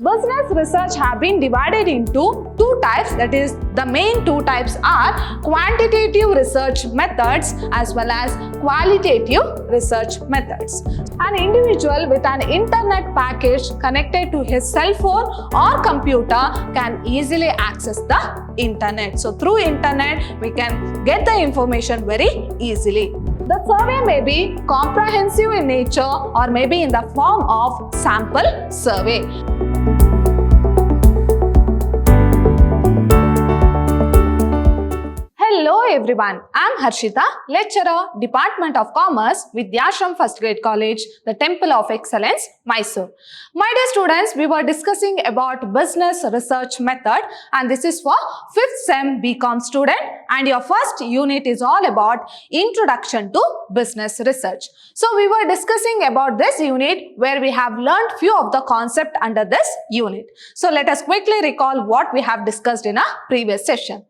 Business research have been divided into two types, that is the main two types are quantitative research methods as well as qualitative research methods. An individual with an internet package connected to his cell phone or computer can easily access the internet. So through internet we can get the information very easily. The survey may be comprehensive in nature or maybe in the form of sample survey. Hello everyone, I am Harshita, lecturer, Department of Commerce, Vidhyaashram First Grade College, the Temple of Excellence, Mysuru. My dear students, we were discussing about business research method and this is for 5th SEM BCom student and your first unit is all about Introduction to Business Research. So we were discussing about this unit where we have learned few of the concepts under this unit. So let us quickly recall what we have discussed in a previous session.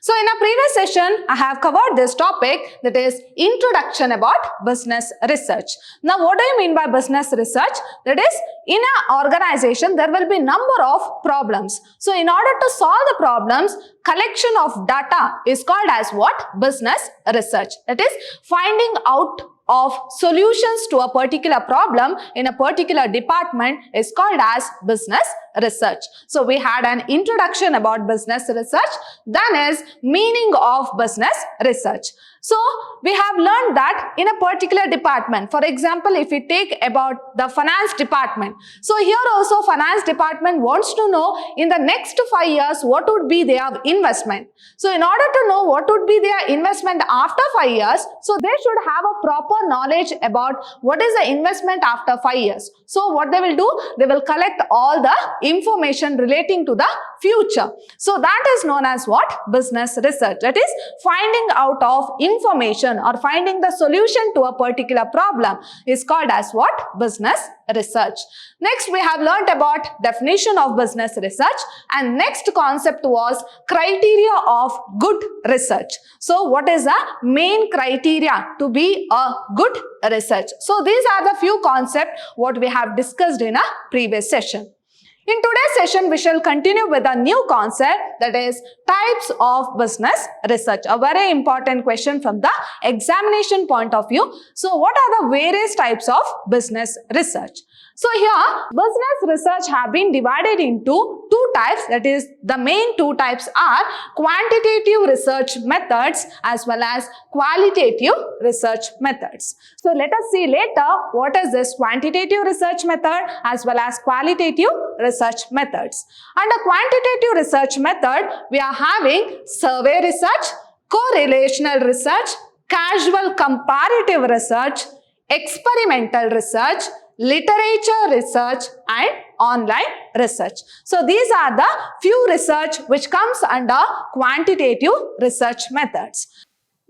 So in a previous session, I have covered this topic, that is introduction about business research. Now what do you mean by business research? That is, in an organization there will be number of problems. So in order to solve the problems, collection of data is called as what? Business research. That is finding out of solutions to a particular problem in a particular department is called as business research. So we had an introduction about business research, then is meaning of business research. So we have learned that in a particular department, for example, if we take about the finance department. So here also finance department wants to know in the next 5 years what would be their investment. So in order to know what would be their investment after 5 years, so they should have a proper knowledge about what is the investment after 5 years. So what they will do, they will collect all the information relating to the future. So that is known as what? Business research. That is finding out of information or finding the solution to a particular problem is called as what? Business research. Next we have learnt about definition of business research and next concept was criteria of good research. So what is the main criteria to be a good research? So these are the few concepts what we have discussed in a previous session. In today's session, we shall continue with a new concept, that is types of business research. A very important question from the examination point of view. So what are the various types of business research? So here, business research have been divided into two types, that is the main two types are quantitative research methods as well as qualitative research methods. So let us see later what is this quantitative research method as well as qualitative research methods. Under quantitative research method, we are having survey research, correlational research, casual comparative research, experimental research, literature research and online research. So these are the few research which comes under quantitative research methods.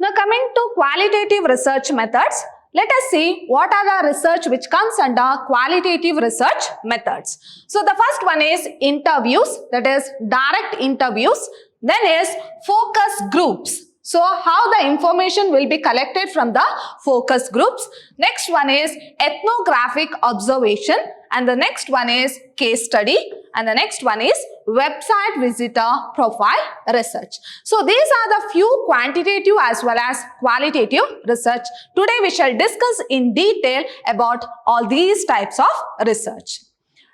Now coming to qualitative research methods, let us see what are the research which comes under qualitative research methods. So the first one is interviews, that is direct interviews. Then is focus groups. So how the information will be collected from the focus groups. Next one is ethnographic observation and the next one is case study and the next one is website visitor profile research. So these are the few quantitative as well as qualitative research. Today we shall discuss in detail about all these types of research.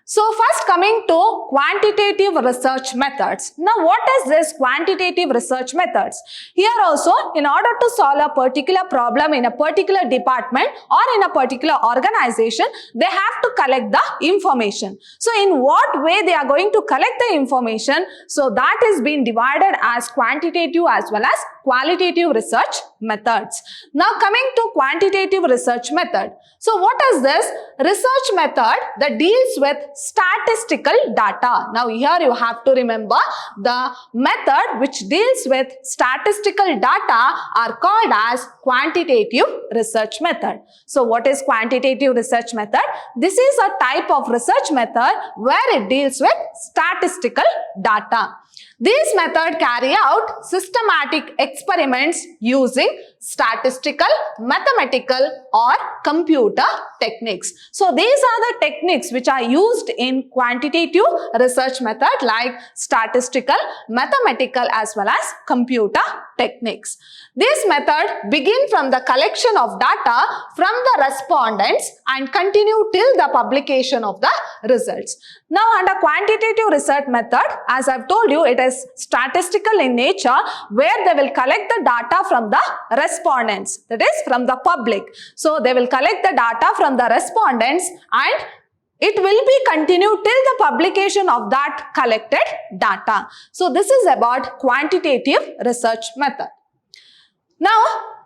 So first coming to quantitative research methods. Now what is this quantitative research methods? Here also in order to solve a particular problem in a particular department or in a particular organization, they have to collect the information. So in what way they are going to collect the information? So that is being divided as quantitative as well as qualitative research methods. Now coming to quantitative research method. So what is this? Research method that deals with statistical data. Now here you have to remember the method which deals with statistical data are called as quantitative research method. So what is quantitative research method? This is a type of research method where it deals with statistical data. These methods carry out systematic experiments using statistical, mathematical or computer techniques. So these are the techniques which are used in quantitative research method like statistical, mathematical as well as computer techniques. This method begin from the collection of data from the respondents and continue till the publication of the results. Now under quantitative research method, as I've told you, it is statistical in nature where they will collect the data from the respondents, that is from the public. So they will collect the data from the respondents and it will be continued till the publication of that collected data. So this is about quantitative research method. Now,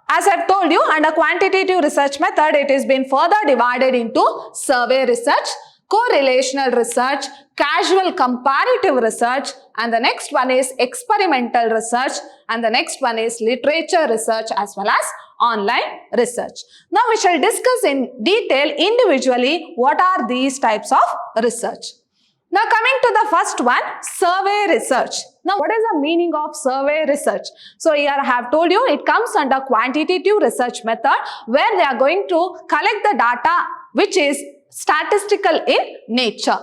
as I've told you, under quantitative research method, it has been further divided into survey research, correlational research, casual comparative research, and the next one is experimental research, and the next one is literature research as well as online research. Now we shall discuss in detail individually what are these types of research. Now coming to the first one, survey research. Now what is the meaning of survey research? So here I have told you it comes under quantitative research method where they are going to collect the data which is statistical in nature.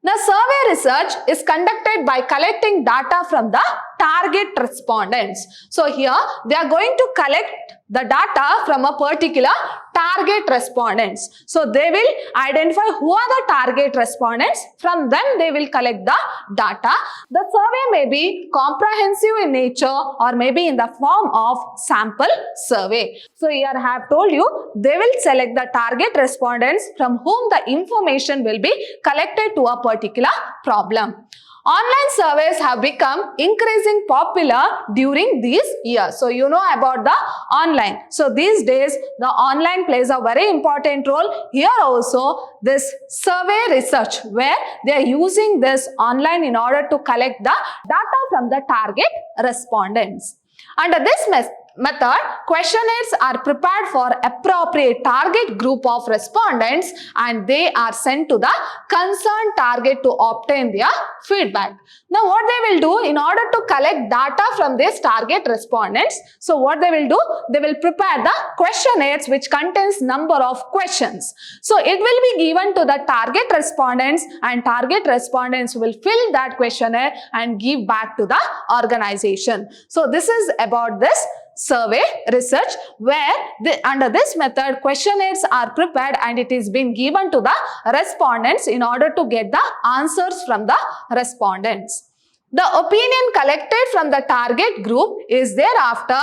The survey research is conducted by collecting data from the target respondents. So here they are going to collect the data from a particular target respondents. So they will identify who are the target respondents. From them they will collect the data. The survey may be comprehensive in nature or maybe in the form of sample survey. So here I have told you they will select the target respondents from whom the information will be collected to a particular problem. Online surveys have become increasing popular during these years. So you know about the online. So these days the online plays a very important role. Here also this survey research where they are using this online in order to collect the data from the target respondents. Under this method, questionnaires are prepared for appropriate target group of respondents and they are sent to the concerned target to obtain their feedback. Now what they will do in order to collect data from these target respondents, so what they will do, they will prepare the questionnaires which contains number of questions. So it will be given to the target respondents and target respondents will fill that questionnaire and give back to the organization. So this is about this survey research where under this method questionnaires are prepared and it is being given to the respondents in order to get the answers from the respondents. The opinion collected from the target group is thereafter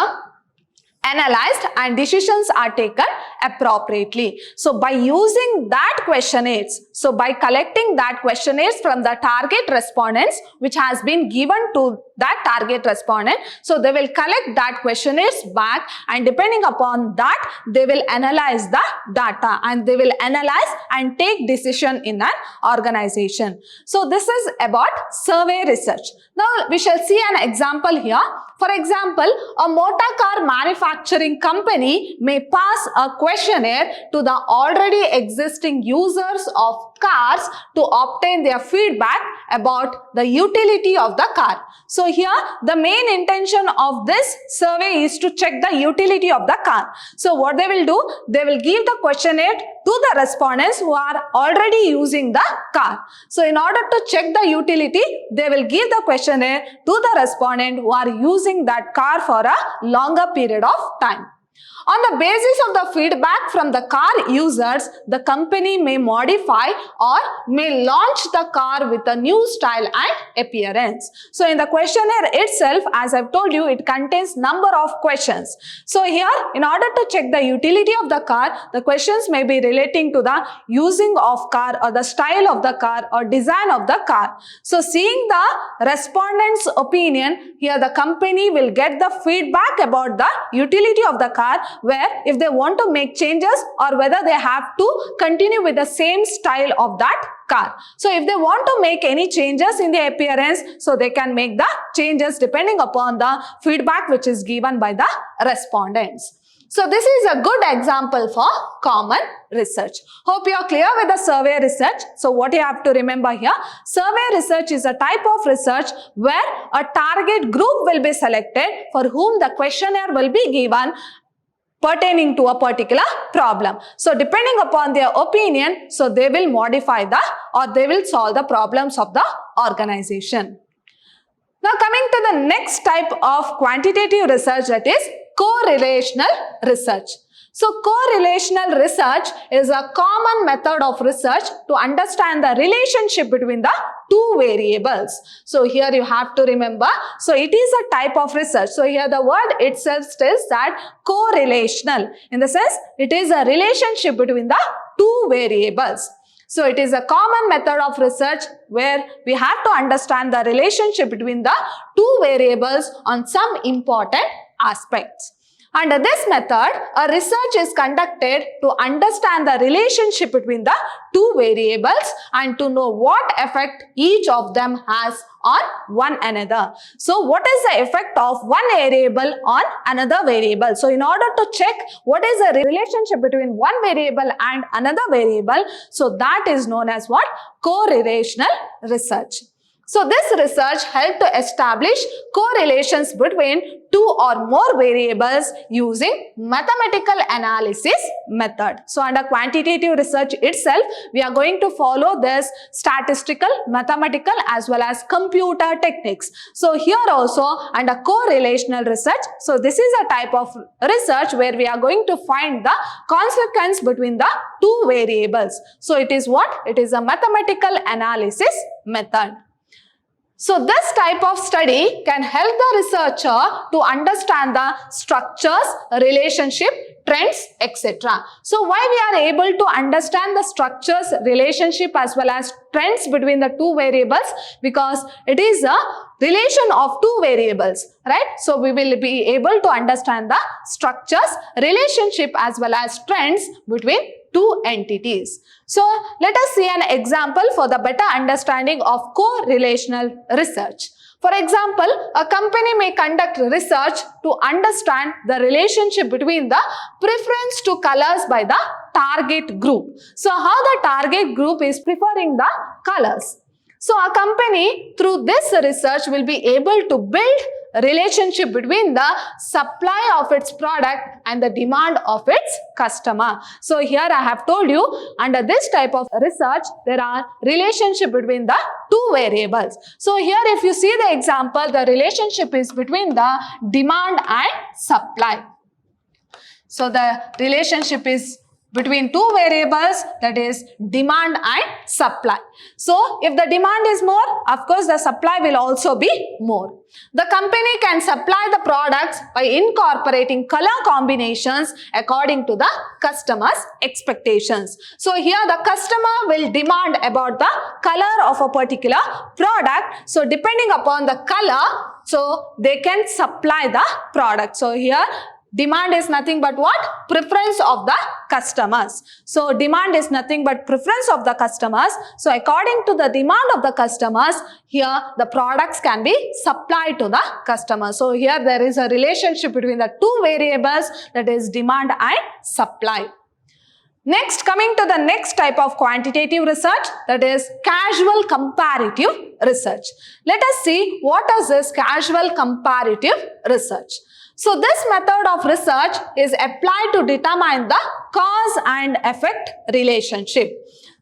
analyzed and decisions are taken appropriately. So by using that questionnaires, so by collecting that questionnaires from the target respondents which has been given to that target respondent, so they will collect that questionnaires back and depending upon that they will analyze the data and they will analyze and take decision in an organization. So this is about survey research. Now we shall see an example here. For example, a motor car manufacturing company may pass a questionnaire to the already existing users of cars to obtain their feedback about the utility of the car. So here the main intention of this survey is to check the utility of the car. So what they will do, they will give the questionnaire to the respondents who are already using the car. So in order to check the utility, they will give the questionnaire to the respondent who are using that car for a longer period of time. On the basis of the feedback from the car users, the company may modify or may launch the car with a new style and appearance. So in the questionnaire itself, as I've told you, it contains number of questions. So here, in order to check the utility of the car, the questions may be relating to the using of car or the style of the car or design of the car. So seeing the respondent's opinion, here the company will get the feedback about the utility of the car, where if they want to make changes or whether they have to continue with the same style of that car. So if they want to make any changes in the appearance, so they can make the changes depending upon the feedback which is given by the respondents. So this is a good example for common research. Hope you are clear with the survey research. So what you have to remember here, survey research is a type of research where a target group will be selected for whom the questionnaire will be given pertaining to a particular problem. So depending upon their opinion, so they will modify they will solve the problems of the organization. Now coming to the next type of quantitative research, that is correlational research. So correlational research is a common method of research to understand the relationship between the two variables. So here you have to remember, so it is a type of research. So here the word itself says that correlational, in the sense it is a relationship between the two variables. So it is a common method of research where we have to understand the relationship between the two variables on some important aspects. Under this method, a research is conducted to understand the relationship between the two variables and to know what effect each of them has on one another. So what is the effect of one variable on another variable? So in order to check what is the relationship between one variable and another variable, so that is known as what? Correlational research. So this research helped to establish correlations between two or more variables using mathematical analysis method. So under quantitative research itself, we are going to follow this statistical, mathematical as well as computer techniques. So here also under correlational research, so this is a type of research where we are going to find the consequence between the two variables. So it is what? It is a mathematical analysis method. So this type of study can help the researcher to understand the structures, relationship, trends, etc. So why we are able to understand the structures, relationship as well as trends between the two variables? Because it is a relation of two variables, right? So we will be able to understand the structures, relationship as well as trends between two entities. So let us see an example for the better understanding of correlational research. For example, a company may conduct research to understand the relationship between the preference to colors by the target group. So how the target group is preferring the colors. So a company through this research will be able to build a relationship between the supply of its product and the demand of its customer. So here I have told you, under this type of research, there are relationship between the two variables. So here if you see the example, the relationship is between the demand and supply. So the relationship is between two variables, that is demand and supply. So if the demand is more, of course the supply will also be more. The company can supply the products by incorporating color combinations according to the customer's expectations. So here the customer will demand about the color of a particular product. So depending upon the color, so they can supply the product. So here demand is nothing but what? Preference of the customers. So demand is nothing but preference of the customers. So according to the demand of the customers, here the products can be supplied to the customer. So here there is a relationship between the two variables, that is demand and supply. Next, coming to the next type of quantitative research, that is casual comparative research. Let us see what is this casual comparative research. So this method of research is applied to determine the cause and effect relationship.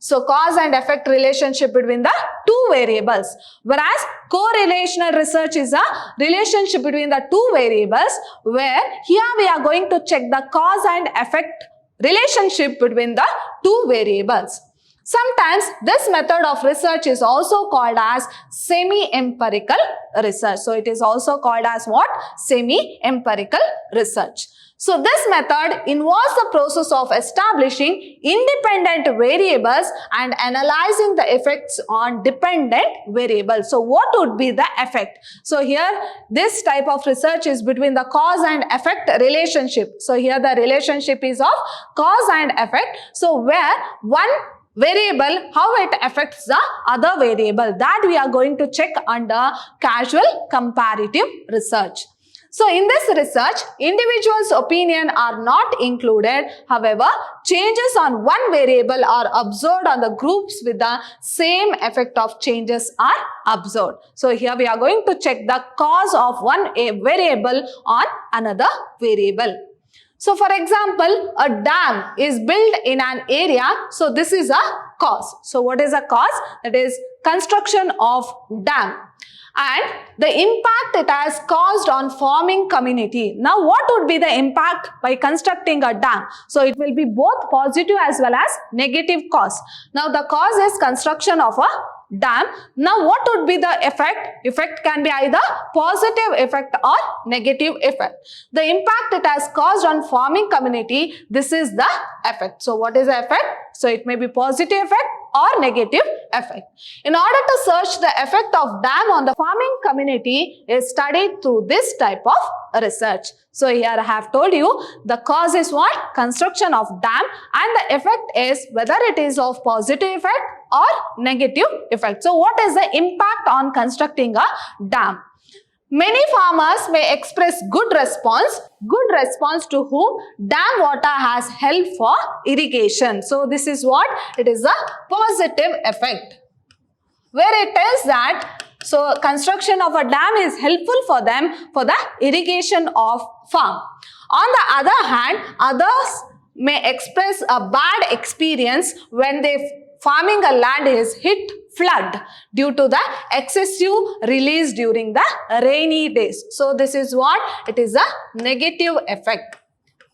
So cause and effect relationship between the two variables. Whereas correlational research is a relationship between the two variables, where here we are going to check the cause and effect relationship between the two variables. Sometimes this method of research is also called as semi-empirical research. So it is also called as what? Semi-empirical research. So this method involves the process of establishing independent variables and analyzing the effects on dependent variables. So what would be the effect? So here this type of research is between the cause and effect relationship. So here the relationship is of cause and effect. So where one variable, how it affects the other variable, that we are going to check under casual comparative research. So in this research, individuals' opinion are not included. However, changes on one variable are observed on the groups with the same effect of changes are observed. So here we are going to check the cause of one variable on another variable. So for example, a dam is built in an area. So this is a cause. So what is a cause? That is construction of dam. And the impact it has caused on farming community. Now what would be the impact by constructing a dam? So it will be both positive as well as negative cause. Now the cause is construction of a dam. Now what would be the effect? Effect can be either positive effect or negative effect. The impact it has caused on farming community, this is the effect. So what is the effect? So it may be positive effect or negative effect. In order to search the effect of dam on the farming community is studied through this type of research. So here I have told you the cause is what? Construction of dam, and the effect is whether it is of positive effect or negative effect. So what is the impact on constructing a dam? Many farmers may express good response to whom dam water has helped for irrigation. So this is what? It is a positive effect. Where it is that, so construction of a dam is helpful for them for the irrigation of farm. On the other hand, others may express a bad experience when they farming a land is hit flood due to the excessive release during the rainy days. So this is what? It is a negative effect.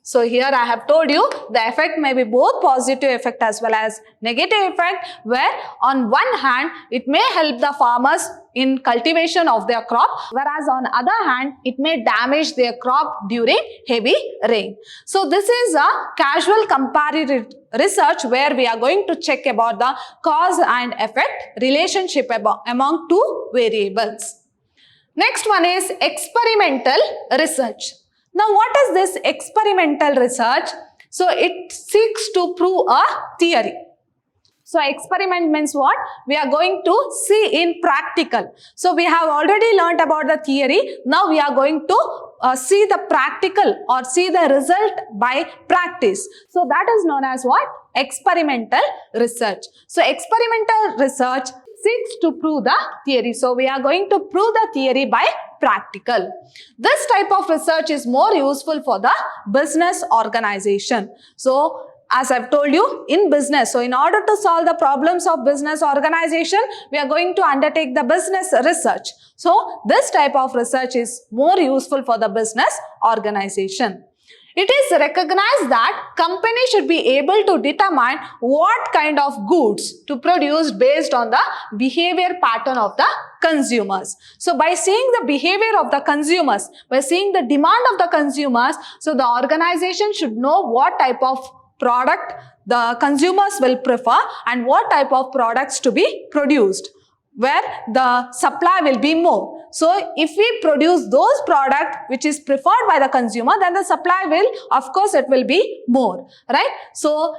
So here I have told you the effect may be both positive effect as well as negative effect, where on one hand it may help the farmers in cultivation of their crop, whereas on other hand it may damage their crop during heavy rain. So this is a casual comparative research where we are going to check about the cause and effect relationship among two variables. Next one is experimental research. Now what is this experimental research? So it seeks to prove a theory. So experiment means what? We are going to see in practical. So we have already learnt about the theory. Now we are going to see the practical or see the result by practice. So that is known as what? Experimental research. So experimental research seeks to prove the theory. So we are going to prove the theory by practical. This type of research is more useful for the business organization. So as I've told you, in business, so in order to solve the problems of business organization, we are going to undertake the business research. So this type of research is more useful for the business organization. It is recognized that companies should be able to determine what kind of goods to produce based on the behavior pattern of the consumers. So by seeing the behavior of the consumers, by seeing the demand of the consumers, so the organization should know what type of product the consumers will prefer and what type of products to be produced, where the supply will be more. So if we produce those products which is preferred by the consumer, then the supply will, of course, it will be more, right? So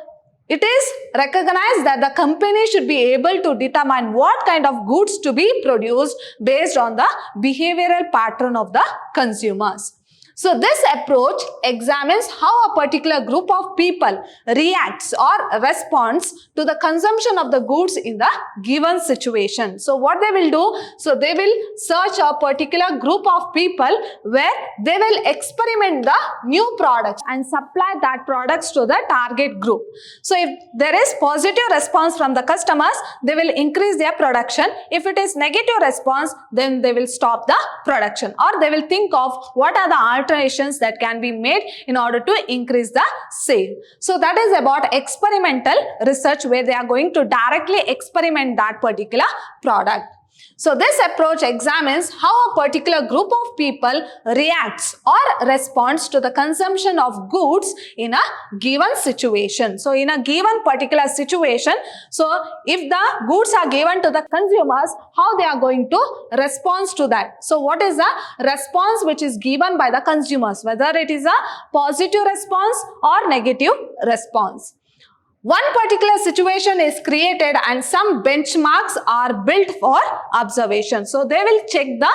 it is recognized that the company should be able to determine what kind of goods to be produced based on the behavioral pattern of the consumers. So this approach examines how a particular group of people reacts or responds to the consumption of the goods in the given situation. So what they will do, so they will search a particular group of people where they will experiment the new products and supply that products to the target group. So if there is positive response from the customers, they will increase their production. If it is negative response, then they will stop the production, or they will think of what are the alterations that can be made in order to increase the sale. So that is about experimental research, where they are going to directly experiment that particular product. So this approach examines how a particular group of people reacts or responds to the consumption of goods in a given situation. So in a given particular situation, so if the goods are given to the consumers, how they are going to respond to that. So what is the response which is given by the consumers, whether it is a positive response or negative response. One particular situation is created and some benchmarks are built for observation. So they will check the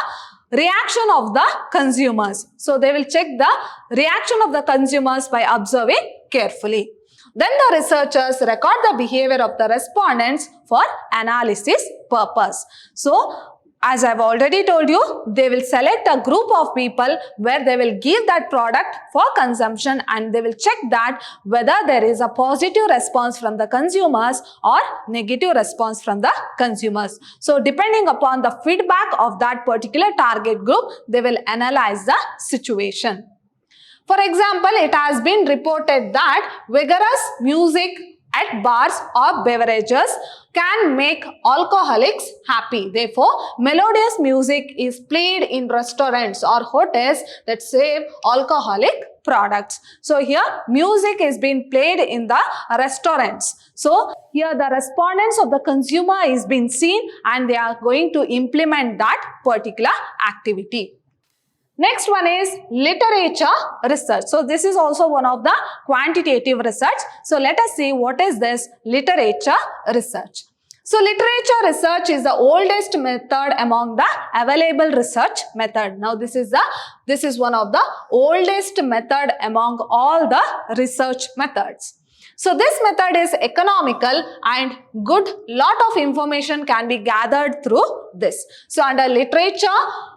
reaction of the consumers. So they will check the reaction of the consumers by observing carefully. Then the researchers record the behavior of the respondents for analysis purpose. So as I've already told you, they will select a group of people where they will give that product for consumption, and they will check that whether there is a positive response from the consumers or negative response from the consumers. So depending upon the feedback of that particular target group, they will analyze the situation. For example, it has been reported that vigorous music at bars or beverages can make alcoholics happy. Therefore, melodious music is played in restaurants or hotels that serve alcoholic products. So here music is being played in the restaurants. So here the respondents of the consumer is being seen, and they are going to implement that particular activity. Next one is literature research. So this is also one of the quantitative research. So let us see what is this literature research. So literature research is the oldest method among the available research method. Now this is one of the oldest method among all the research methods. So this method is economical and good lot of information can be gathered through this. So under literature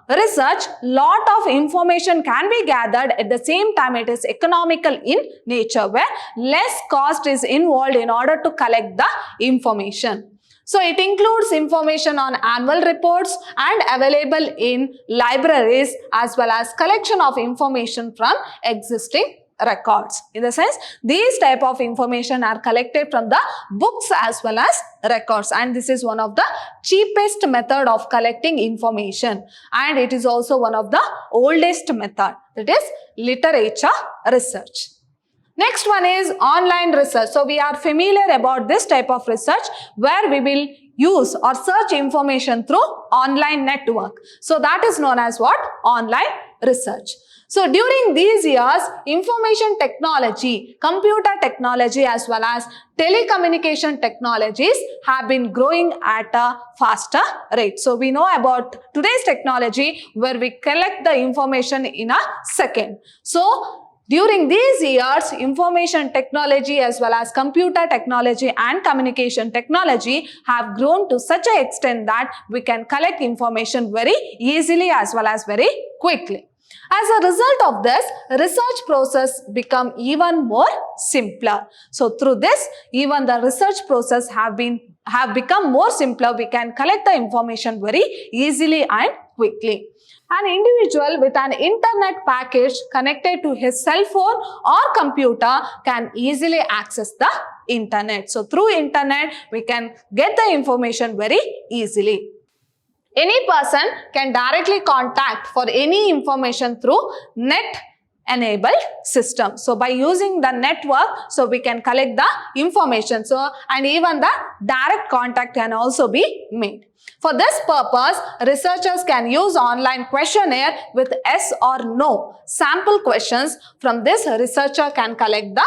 research, lot of information can be gathered. At the same time, it is economical in nature, where less cost is involved in order to collect the information. So it includes information on annual reports and available in libraries, as well as collection of information from existing records. In the sense, these type of information are collected from the books as well as records, and this is one of the cheapest method of collecting information, and it is also one of the oldest method, that is literature research. Next one is online research. So we are familiar about this type of research, where we will use or search information through online network. So that is known as what? Online research. So during these years, information technology, computer technology as well as telecommunication technologies have been growing at a faster rate. So we know about today's technology, where we collect the information in a second. So during these years, information technology as well as computer technology and communication technology have grown to such an extent that we can collect information very easily as well as very quickly. As a result of this, research process become even more simpler. So through this, even the research process have become more simpler. We can collect the information very easily and quickly. An individual with an internet package connected to his cell phone or computer can easily access the internet. So through internet, we can get the information very easily. Any person can directly contact for any information through net-enabled system. So by using the network, so we can collect the information. So and even the direct contact can also be made. For this purpose, researchers can use online questionnaire with yes or no sample questions. From this, researcher can collect the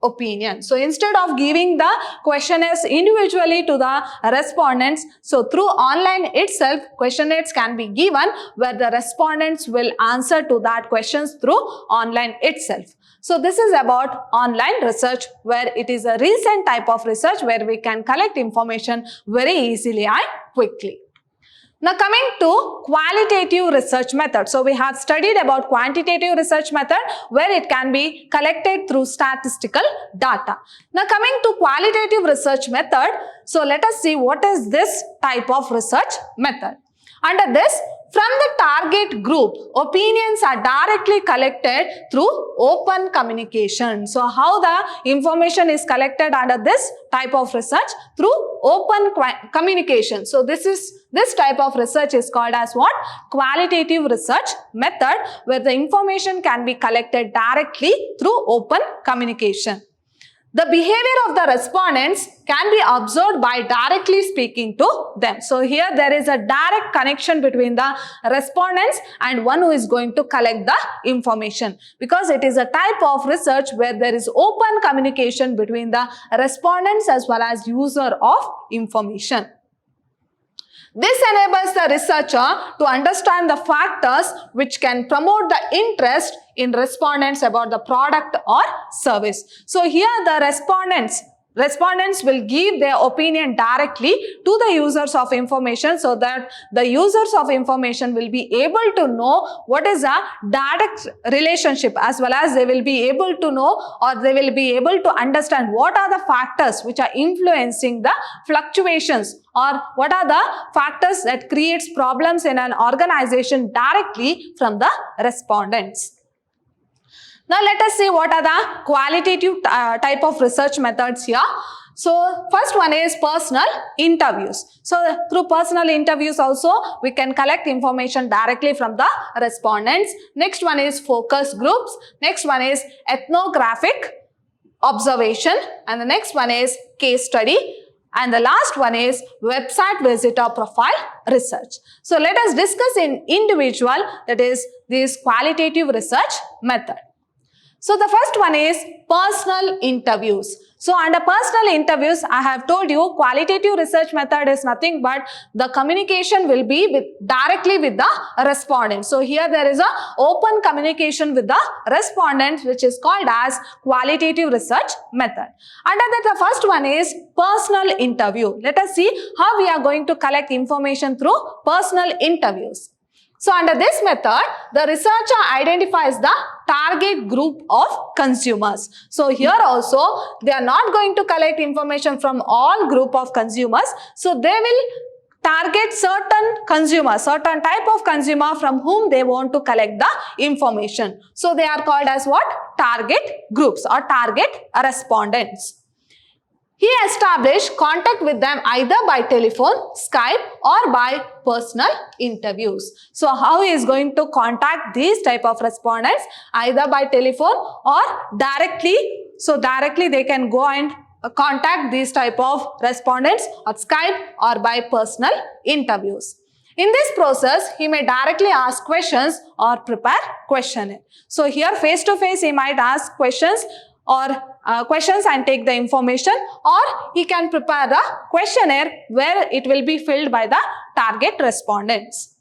opinion. So instead of giving the questionnaires individually to the respondents, so through online itself, questionnaires can be given, where the respondents will answer to that questions through online itself. So this is about online research, where it is a recent type of research where we can collect information very easily and quickly. Now coming to qualitative research method. So we have studied about quantitative research method, where it can be collected through statistical data. Now coming to qualitative research method, so let us see what is this type of research method. Under this, from the target group, opinions are directly collected through open communication. So how the information is collected under this type of research? Through open communication. So this type of research is called as what? Qualitative research method, where the information can be collected directly through open communication. The behavior of the respondents can be observed by directly speaking to them. So here there is a direct connection between the respondents and one who is going to collect the information, because it is a type of research where there is open communication between the respondents as well as user of information. This enables the researcher to understand the factors which can promote the interest in respondents about the product or service. So here the respondents will give their opinion directly to the users of information, so that the users of information will be able to know what is a direct relationship, as well as they will be able to know, or they will be able to understand what are the factors which are influencing the fluctuations, or what are the factors that creates problems in an organization directly from the respondents. Now let us see what are the qualitative type of research methods here. So first one is personal interviews. So through personal interviews also we can collect information directly from the respondents. Next one is focus groups. Next one is ethnographic observation, and the next one is case study. And the last one is website visitor profile research. So let us discuss in individual, that is this qualitative research method. So the first one is personal interviews. So under personal interviews, I have told you qualitative research method is nothing but the communication will be directly with the respondent. So here there is a open communication with the respondents, which is called as qualitative research method. Under that, the first one is personal interview. Let us see how we are going to collect information through personal interviews. So under this method, the researcher identifies the target group of consumers. So here also, they are not going to collect information from all group of consumers. So they will target certain consumers, certain type of consumer from whom they want to collect the information. So they are called as what? Target groups or target respondents. He established contact with them either by telephone, Skype, or by personal interviews. So how he is going to contact these type of respondents? Either by telephone or directly. So directly they can go and contact these type of respondents on Skype or by personal interviews. In this process, he may directly ask questions or prepare questionnaire. So here face to face he might ask questions or questions and take the information, or he can prepare the questionnaire where it will be filled by the target respondents.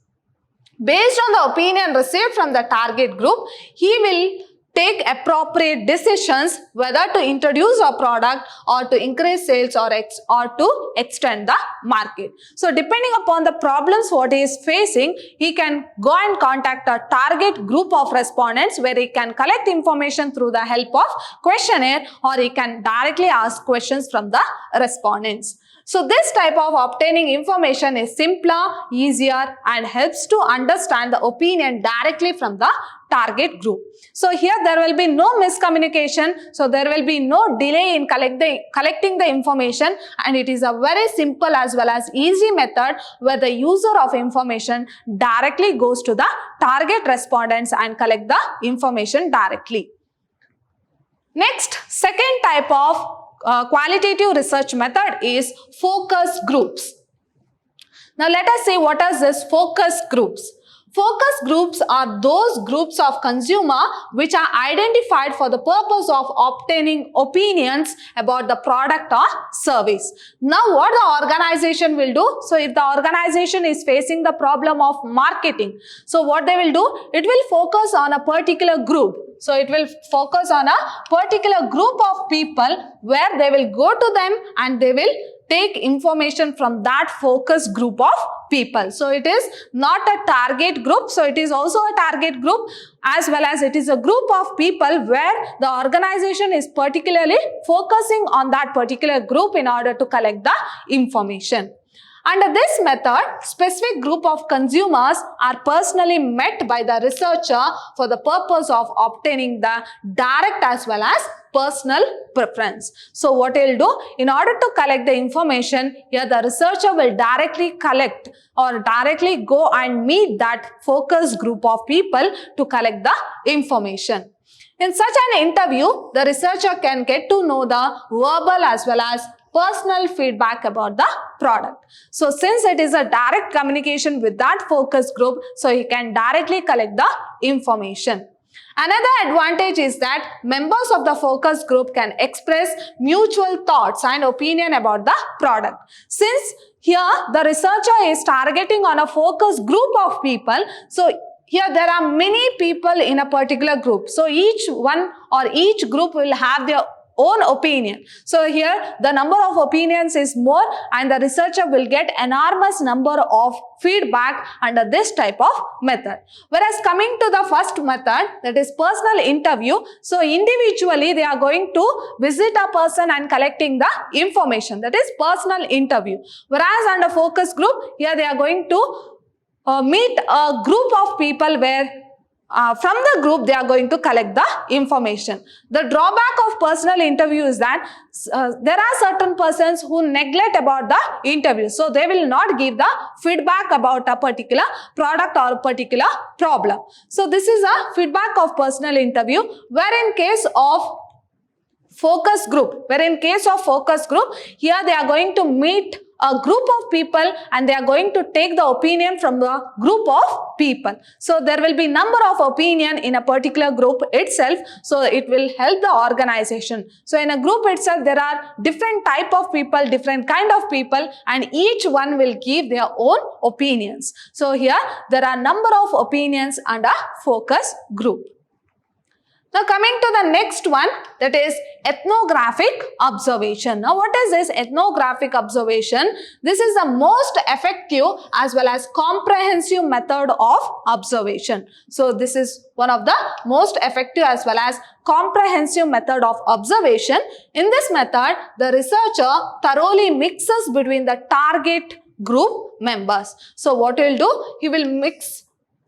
Based on the opinion received from the target group, he will take appropriate decisions whether to introduce a product or to increase sales or to extend the market. So depending upon the problems what he is facing, he can go and contact a target group of respondents where he can collect information through the help of questionnaire, or he can directly ask questions from the respondents. So this type of obtaining information is simpler, easier, and helps to understand the opinion directly from the target group. So here there will be no miscommunication, so there will be no delay in collecting the information, and it is a very simple as well as easy method where the user of information directly goes to the target respondents and collect the information directly. Next, second type of qualitative research method is focus groups. Now let us see what are these focus groups. Focus groups are those groups of consumer which are identified for the purpose of obtaining opinions about the product or service. Now what the organization will do? So if the organization is facing the problem of marketing, so what they will do? It will focus on a particular group. So it will focus on a particular group of people where they will go to them and they will take information from that focus group of people. So it is not a target group. So it is also a target group as well as it is a group of people where the organization is particularly focusing on that particular group in order to collect the information. Under this method, specific group of consumers are personally met by the researcher for the purpose of obtaining the direct as well as personal preference. So what he'll do, in order to collect the information, here the researcher will directly collect or directly go and meet that focus group of people to collect the information. In such an interview, the researcher can get to know the verbal as well as personal feedback about the product. So since it is a direct communication with that focus group, so he can directly collect the information. Another advantage is that members of the focus group can express mutual thoughts and opinion about the product. Since Here, the researcher is targeting on a focus group of people. So, here there are many people in a particular group. So, each one or each group will have their own opinion. So, here the number of opinions is more and the researcher will get enormous number of feedback under this type of method. Whereas coming to the first method, that is personal interview. So, individually they are going to visit a person and collecting the information, that is personal interview. Whereas under focus group, here they are going to meet a group of people where from the group they are going to collect the information. The drawback of personal interview is that there are certain persons who neglect about the interview. So they will not give the feedback about a particular product or a particular problem. So this is a feedback of personal interview, where in case of focus group, here they are going to meet a group of people and they are going to take the opinion from the group of people. So there will be number of opinion in a particular group itself. So it will help the organization. So in a group itself, there are different type of people, different kind of people, and each one will give their own opinions. So here there are number of opinions under focus group. Now coming to the next one, that is ethnographic observation. Now what is this ethnographic observation? This is the most effective as well as comprehensive method of observation. So this is one of the most effective as well as comprehensive method of observation. In this method, the researcher thoroughly mixes between the target group members. So what he will do? He will mix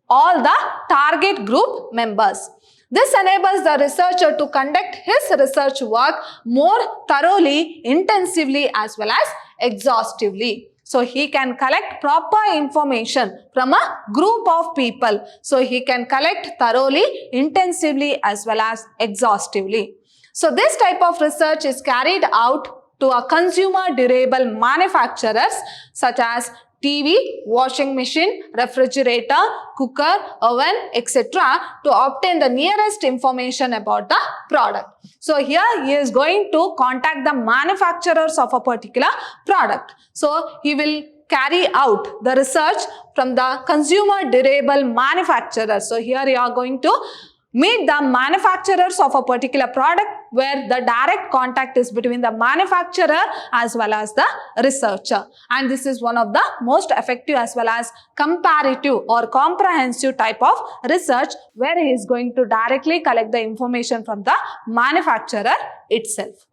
all the target group members. This enables the researcher to conduct his research work more thoroughly, intensively as well as exhaustively. So he can collect proper information from a group of people. So he can collect thoroughly, intensively as well as exhaustively. So this type of research is carried out to a consumer durable manufacturers such as TV, washing machine, refrigerator, cooker, oven, etc. to obtain the nearest information about the product. So here he is going to contact the manufacturers of a particular product. So he will carry out the research from the consumer durable manufacturers. So here you are going to meet the manufacturers of a particular product where the direct contact is between the manufacturer as well as the researcher. And this is one of the most effective as well as comparative or comprehensive type of research where he is going to directly collect the information from the manufacturer itself.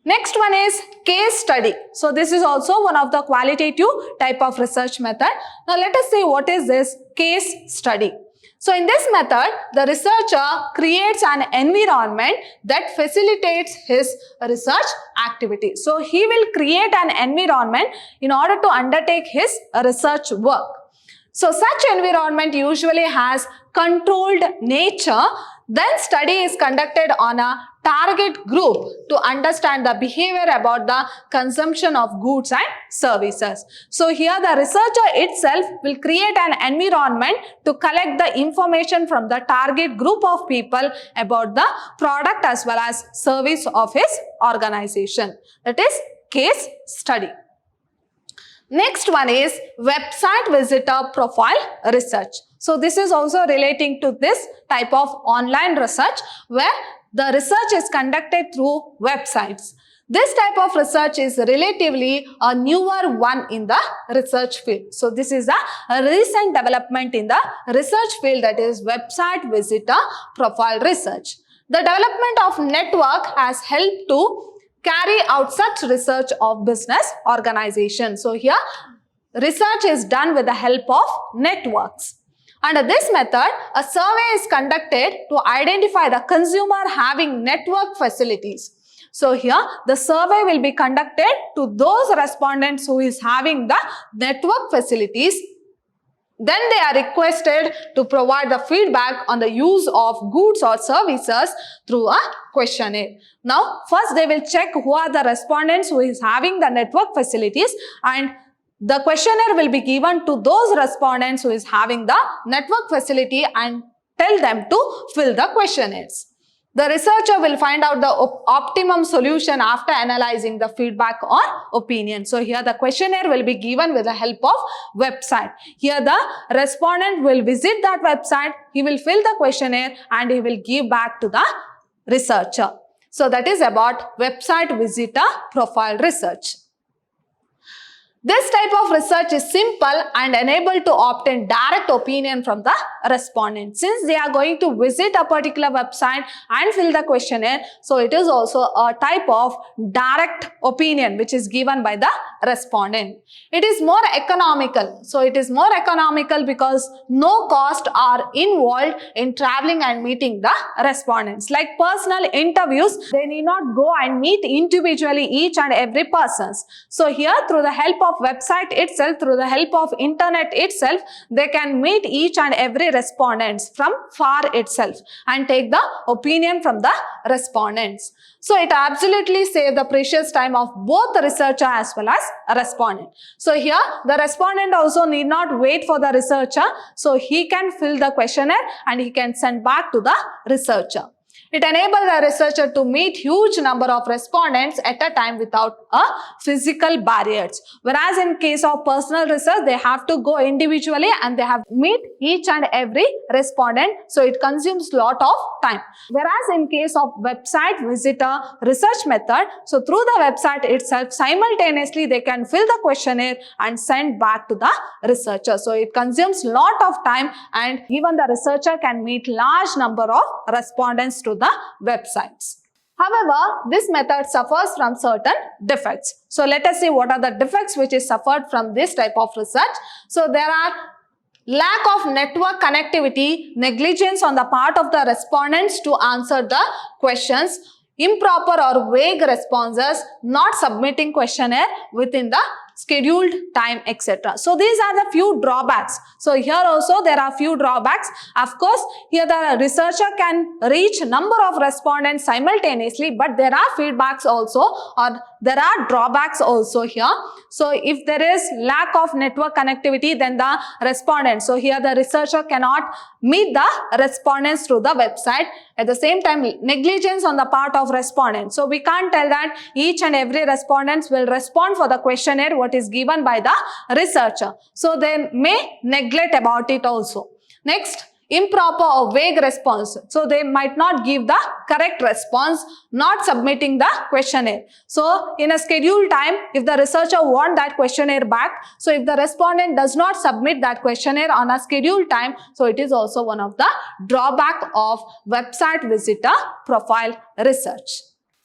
Next one is case study. So this is also one of the qualitative type of research method. Now let us see what is this case study. So in this method, the researcher creates an environment that facilitates his research activity. So he will create an environment in order to undertake his research work. So such environment usually has controlled nature. Then study is conducted on a target group to understand the behavior about the consumption of goods and services. So here the researcher itself will create an environment to collect the information from the target group of people about the product as well as service of his organization. That is case study. Next one is website visitor profile research. So this is also relating to this type of online research where the research is conducted through websites. This type of research is relatively a newer one in the research field. So this is a recent development in the research field, that is website visitor profile research. The development of network has helped to carry out such research of business organization. So here research is done with the help of networks. Under this method, a survey is conducted to identify the consumer having network facilities. So here the survey will be conducted to those respondents who is having the network facilities. Then they are requested to provide the feedback on the use of goods or services through a questionnaire. Now, first they will check who are the respondents who is having the network facilities, and the questionnaire will be given to those respondents who is having the network facility and tell them to fill the questionnaires. The researcher will find out the optimum solution after analyzing the feedback or opinion. So here the questionnaire will be given with the help of website. Here the respondent will visit that website, he will fill the questionnaire and he will give back to the researcher. So that is about website visitor profile research. This type of research is simple and enable to obtain direct opinion from the respondent. Since they are going to visit a particular website and fill the questionnaire, so it is also a type of direct opinion which is given by the respondent. It is more economical. So it is more economical because no cost are involved in traveling and meeting the respondents. Like personal interviews, they need not go and meet individually each and every person. So here through the help of website itself, through the help of internet itself, they can meet each and every respondents from far itself and take the opinion from the respondents. So it absolutely saves the precious time of both the researcher as well as a respondent. So here the respondent also need not wait for the researcher. So he can fill the questionnaire and he can send back to the researcher. It enables the researcher to meet huge number of respondents at a time without a physical barriers. Whereas in case of personal research, they have to go individually and they have to meet each and every respondent. So it consumes lot of time. Whereas in case of website visitor research method, so through the website itself, simultaneously they can fill the questionnaire and send back to the researcher. So it consumes lot of time and even the researcher can meet large number of respondents to the websites. However, this method suffers from certain defects. So let us see what are the defects which is suffered from this type of research. So there are lack of network connectivity, negligence on the part of the respondents to answer the questions, improper or vague responses, not submitting questionnaire within the scheduled time, etc. So these are the few drawbacks. So here also there are few drawbacks. Of course, here the researcher can reach number of respondents simultaneously, but there are feedbacks also, or there are drawbacks also here. So if there is lack of network connectivity, then the respondent, so here the researcher cannot meet the respondents through the website. At the same time, negligence on the part of respondents. So we can't tell that each and every respondents will respond for the questionnaire what is given by the researcher. So they may neglect about it also. Next, improper or vague response. So they might not give the correct response, not submitting the questionnaire. So in a scheduled time, if the researcher wants that questionnaire back, so if the respondent does not submit that questionnaire on a scheduled time, so it is also one of the drawback of website visitor profile research.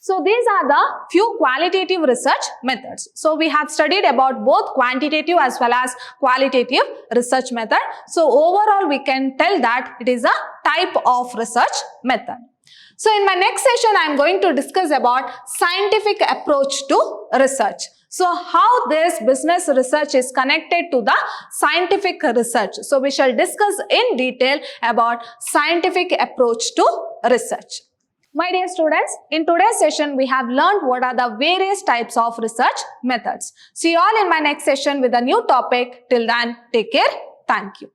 So these are the few qualitative research methods. So we have studied about both quantitative as well as qualitative research method. So overall we can tell that it is a type of research method. So in my next session I am going to discuss about scientific approach to research. So how this business research is connected to the scientific research. So we shall discuss in detail about scientific approach to research. My dear students, in today's session, we have learned what are the various types of research methods. See you all in my next session with a new topic. Till then, take care. Thank you.